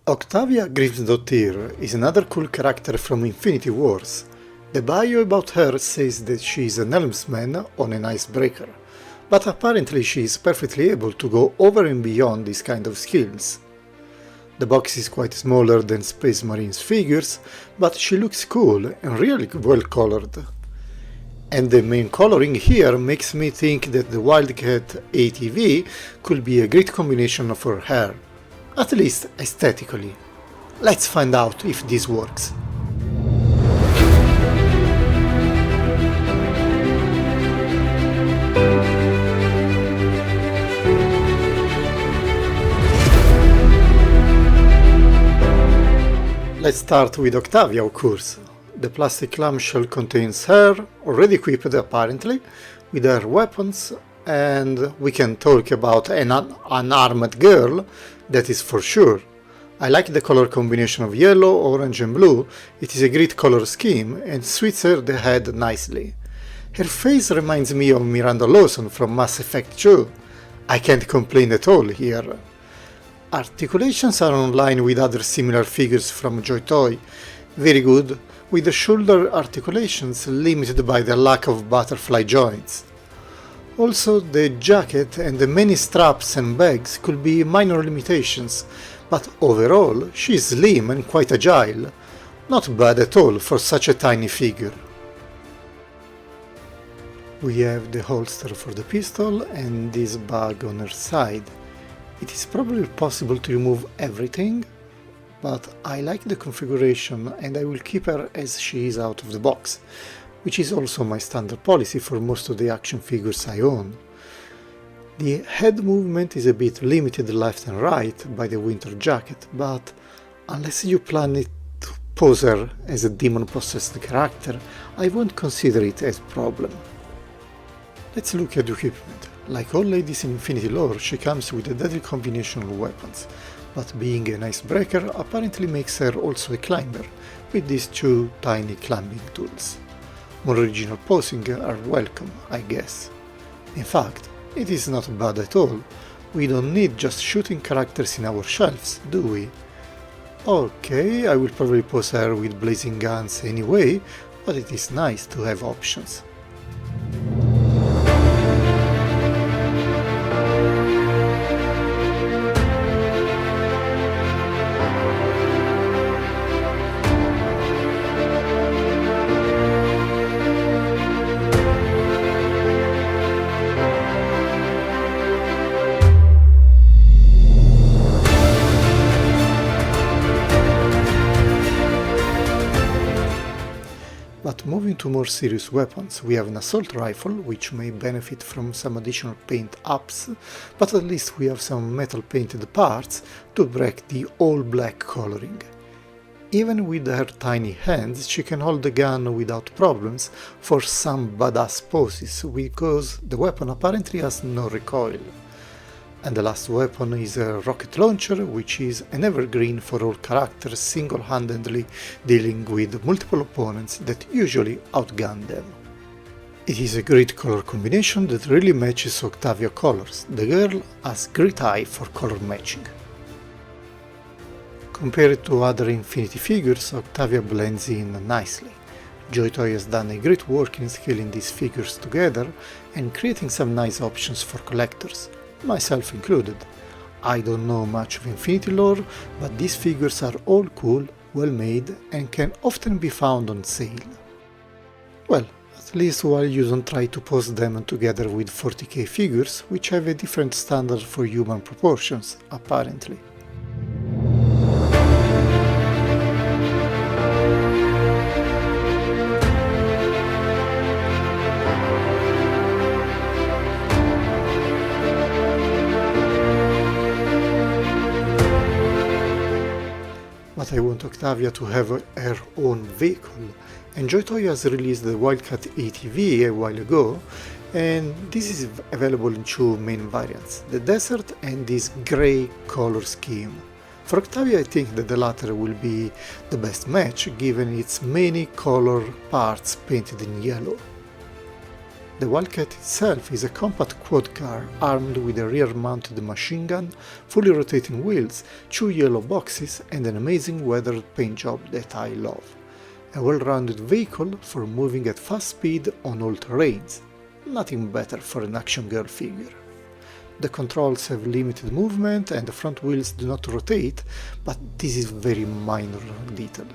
Oktavia is another cool character from Infinity Wars. The bio about her says that she is an helmsman on an icebreaker, but apparently she is perfectly able to go over and beyond these kind of skills. The box is quite smaller than Space Marine's figures, but she looks cool and really well colored. And the main coloring here makes me think that the Wildcat ATV could be a great combination of her hair, at least aesthetically. Let's find out if this works. Let's start with Oktavia, of course. The plastic clamshell contains her, already equipped apparently, with her weapons, and we can talk about an unarmed girl, that is for sure. I like the color combination of yellow, orange and blue. It is a great color scheme and suits her the head nicely. Her face reminds me of Miranda Lawson from Mass Effect 2. I can't complain at all here. Articulations are in line with other similar figures from JOYTOY, very good, with the shoulder articulations limited by the lack of butterfly joints. Also, the jacket and the many straps and bags could be minor limitations, but overall she is slim and quite agile. Not bad at all for such a tiny figure. We have the holster for the pistol and this bag on her side. It is probably possible to remove everything, but I like the configuration and I will keep her as she is out of the box, which is also my standard policy for most of the action figures I own. The head movement is a bit limited left and right by the winter jacket, but unless you plan it to pose her as a demon-possessed character, I won't consider it as a problem. Let's look at the equipment. Like all ladies in Infinity lore, she comes with a deadly combination of weapons, but being an icebreaker apparently makes her also a climber, with these two tiny climbing tools. More original posing are welcome, I guess. In fact, it is not bad at all. We don't need just shooting characters in our shelves, do we? Okay, I will probably pose her with blazing guns anyway, but it is nice to have options. But moving to more serious weapons, we have an assault rifle, which may benefit from some additional paint ups, but at least we have some metal painted parts to break the all black coloring. Even with her tiny hands, she can hold the gun without problems for some badass poses, because the weapon apparently has no recoil. And the last weapon is a rocket launcher, which is an evergreen for all characters single-handedly dealing with multiple opponents that usually outgun them. It is a great color combination that really matches Oktavia colors. The girl has great eye for color matching. Compared to other Infinity figures, Oktavia blends in nicely. JOYTOY has done a great work in scaling these figures together and creating some nice options for collectors, myself included. I don't know much of Infinity lore, but these figures are all cool, well made, and can often be found on sale. Well, at least while you don't try to pose them together with 40k figures, which have a different standard for human proportions, apparently. But I want Oktavia to have her own vehicle, and JOYTOY has released the Wildcat ATV a while ago, and this is available in two main variants, the desert and this grey color scheme. For Oktavia I think that the latter will be the best match, given its many color parts painted in yellow. The Wildcat itself is a compact quad car armed with a rear-mounted machine gun, fully rotating wheels, 2 yellow boxes and an amazing weathered paint job that I love. A well-rounded vehicle for moving at fast speed on all terrains. Nothing better for an action girl figure. The controls have limited movement and the front wheels do not rotate, but this is very minor detail.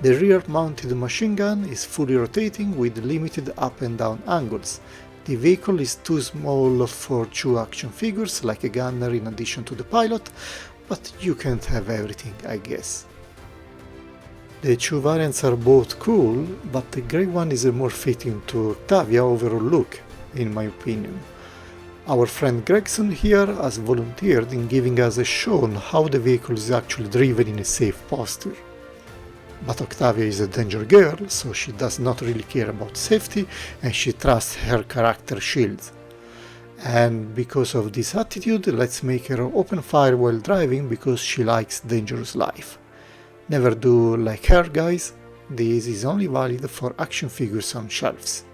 The rear-mounted machine gun is fully rotating with limited up and down angles. The vehicle is too small for 2 action figures like a gunner in addition to the pilot, but you can't have everything, I guess. The 2 variants are both cool, but the grey one is a more fitting to Oktavia overall look, in my opinion. Our friend Gregson here has volunteered in giving us a show on how the vehicle is actually driven in a safe posture. But Oktavia is a danger girl, so she does not really care about safety and she trusts her character shields. And because of this attitude, let's make her open fire while driving because she likes dangerous life. Never do like her, guys. This is only valid for action figures on shelves.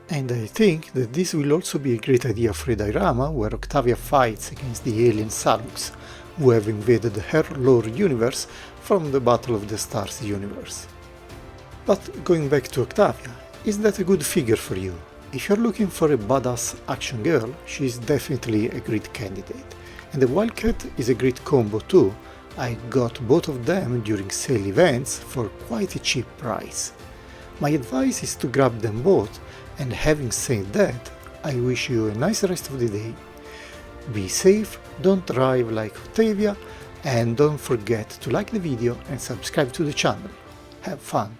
And I think that this will also be a great idea for a diorama where Oktavia fights against the alien Saluks, who have invaded her lore universe from the Battle of the Stars universe. But going back to Oktavia, is that a good figure for you? If you're looking for a badass action girl, she is definitely a great candidate. And the Wildcat is a great combo too. I got both of them during sale events for quite a cheap price. My advice is to grab them both, and having said that, I wish you a nice rest of the day. Be safe, don't drive like Oktavia, and don't forget to like the video and subscribe to the channel. Have fun!